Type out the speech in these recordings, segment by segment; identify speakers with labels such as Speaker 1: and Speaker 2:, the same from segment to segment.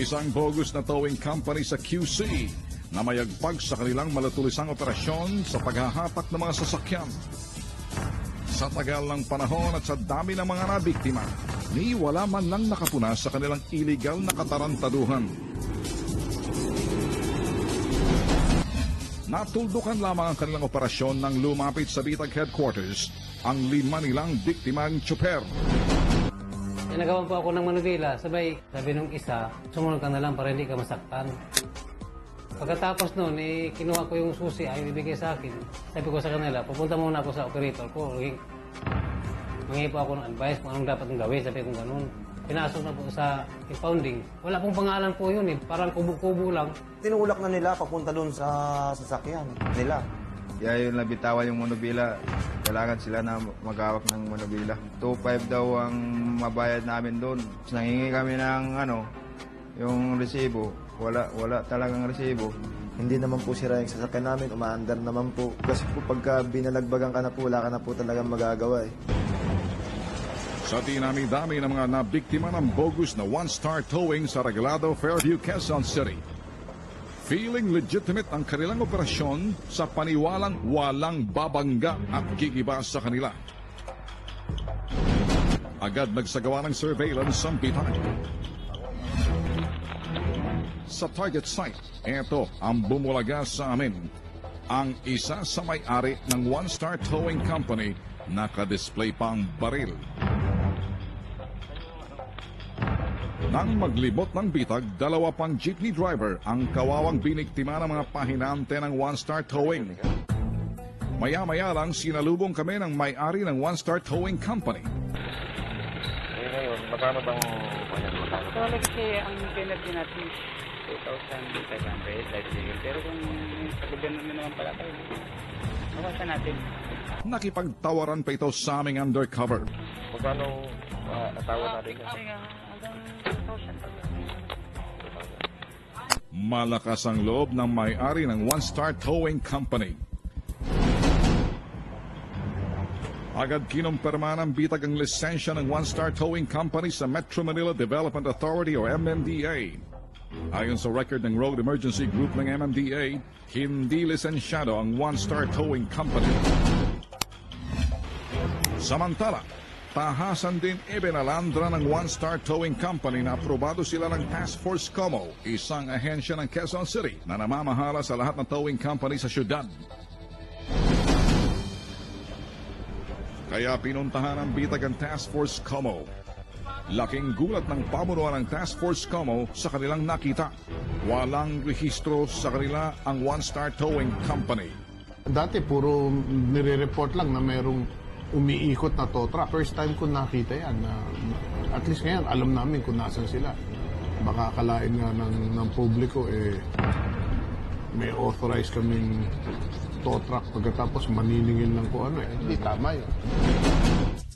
Speaker 1: Isang bogus na towing company sa QC na mayagpag sa kanilang malatulisang operasyon sa paghahatak ng mga sasakyan. Sa tagal ng panahon at sa dami ng mga nabiktima, ni wala man lang nakapuna sa kanilang illegal na katarantaduhan. Natuldukan lamang ang kanilang operasyon nang lumapit sa Bitag Headquarters ang 5 nilang biktimang tsuper.
Speaker 2: Nagawan po ako ng manubila, sabi nung isa, sumunod ka na lang para hindi ka masaktan. Pagkatapos noon, kinuha ko yung susi, ayaw ibigay sa akin. Sabi ko sa kanila, pupunta muna ako sa operator ko. Mangingi po ako ng advice kung anong dapat gawin, sabi ko ganun. Pinasok na po sa impounding. Wala pong pangalan po yun parang kubo-kubo lang.
Speaker 3: Tinulak na nila papunta doon sa sasakyan nila.
Speaker 4: Kaya yung nabitawan yung monobila, kailangan sila na maghawak ng monobila. 2.5 daw ang mabayad namin doon. Nangingi kami ng yung resibo. Wala talagang resibo.
Speaker 3: Hindi naman po sira yung sasakyan namin, umaandar naman po. Kasi po pagka binalagbagan ka na po, wala ka na po talagang magagawa eh.
Speaker 1: Sa dinami-dami ng mga nabiktima ng bogus na one-star towing sa Regalado, Fairview, Quezon City, feeling legitimate ang kanilang operasyon sa paniwalang walang babangga at gigiba sa kanila. Agad nagsagawa ng surveillance ang Bitag. Sa target site, ito ang bumulaga sa amin. Ang isa sa may-ari ng one-star towing company, naka-display pa ang baril. Nang maglibot ng Bitag, 2 pang jeepney driver ang kawawang biniktima ng mga pahinante ng one-star towing. Maya-maya lang sinalubong kami ng may-ari ng one-star towing company.
Speaker 5: Ngayon, magkano bang
Speaker 6: So, kasi ang penalty natin 2,500 life legal. Pero kung sa gobyerno nyo naman pala tayo, mawasan natin.
Speaker 1: Nakipagtawaran pa ito sa aming undercover.
Speaker 5: Magkano natawad natin?
Speaker 6: Hanggang 2,000 pa.
Speaker 1: Malakas ang loob ng may-ari ng one-star towing company. Agad kinumpirma ng Bitag ang lisensya ng one-star towing company sa Metro Manila Development Authority o MMDA. Ayon sa record ng Road Emergency Group ng MMDA, hindi lisensyado ang one-star towing company. Samantala, tahasan din ibinalandra ng one-star towing company na aprobado sila ng Task Force Como, isang ahensya ng Quezon City na namamahala sa lahat ng towing company sa syudad. Kaya pinuntahan ng Bitag ang Task Force Como. Laking gulat ng pamunuan ng Task Force Como sa kanilang nakita. Walang rehistro sa kanila ang one-star towing company.
Speaker 7: Dati puro nire-report lang na mayroong umiikot na tow truck. First time ko nakita yan. At least ngayon, alam namin kung nasan sila. Baka akalain nga ng publiko, may authorized kaming tow truck pagkatapos maniningil lang ko Hindi tama yun.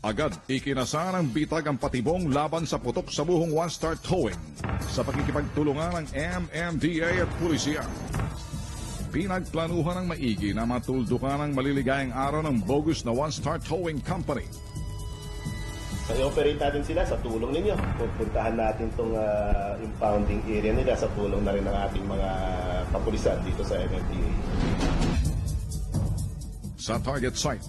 Speaker 1: Agad ikinasa ng Bitag ang patibong laban sa putok sa buhong one-star towing sa pakikipagtulungan ng MMDA at pulisya. Pinagplanuhan ng maigi na matuldukan ang maliligayang araw ng bogus na one-star towing company.
Speaker 8: I-operate natin sila sa tulong ninyo. Pupuntahan natin itong impounding area nila sa tulong na rin ng ating mga kapulisan dito sa MMDA.
Speaker 1: Sa target site,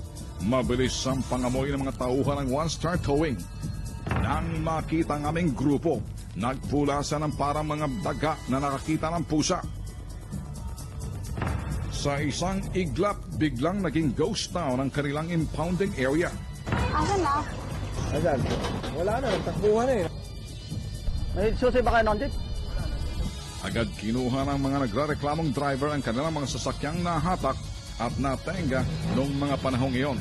Speaker 1: mabilis ang pangamoy ng mga tauhan ng one-star towing. Nang makita ang aming grupo, nagpulasan ng parang mga daga na nakakita ng pusa. Sa isang iglap, biglang naging ghost town ang kanilang impounding area.
Speaker 9: Asan na?
Speaker 3: Asan? Wala na, nagtakbuhan May susi ba kayo nun, Jeep?
Speaker 1: Agad kinuha ng mga nagrereklamong driver ang kanilang mga sasakyang nahatak at natenga noong mga panahong iyon.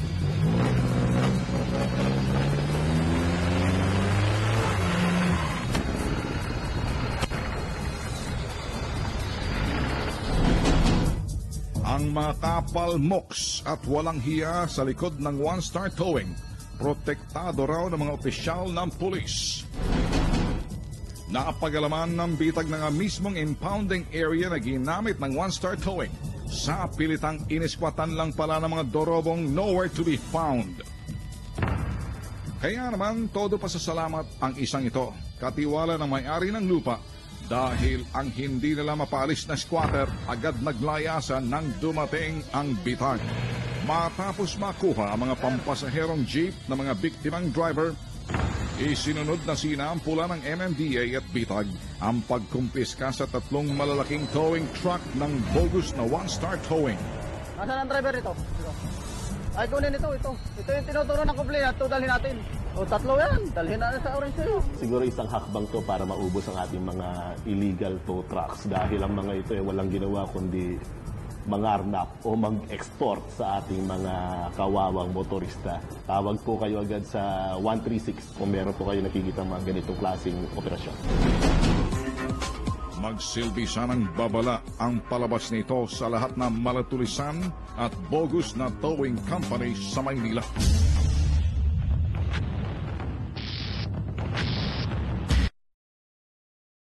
Speaker 1: Ang mga kapal moks at walang hiya sa likod ng one-star towing, protektado raw ng mga opisyal ng pulis. Napagalaman ng Bitag ng mismong impounding area na ginamit ng one-star towing. Sa pilitang iniskwatan lang pala ng mga dorobong nowhere to be found. Kaya naman, todo pasasalamat ang isang ito. Katiwala ng may-ari ng lupa Dahil ang hindi nila mapalis na squatter, agad naglayasan nang dumating ang bitag. Matapos makuha ang mga pampasaherong jeep na mga biktimang driver, isinunod na sinampula ng MMDA at bitag ang pagkumpiska sa 3 malalaking towing truck ng bogus na one-star towing.
Speaker 9: Nasaan ang driver nito? Ay, kunin ito. Ito yung tinuturo ng complainant. Ito, dalhin natin. O, 3 yan. Dalhin natin sa orange sa'yo.
Speaker 8: Siguro isang hakbang to para maubos ang ating mga illegal tow trucks dahil ang mga ito ay walang ginawa kundi mangarnap o mag-extort sa ating mga kawawang motorista. Tawag po kayo agad sa 136 kung meron po kayo nakikita mga ganitong klaseng operasyon.
Speaker 1: Magsilbi siya ng babala ang palabas nito sa lahat ng malatulisan at bogus na towing companies sa Maynila.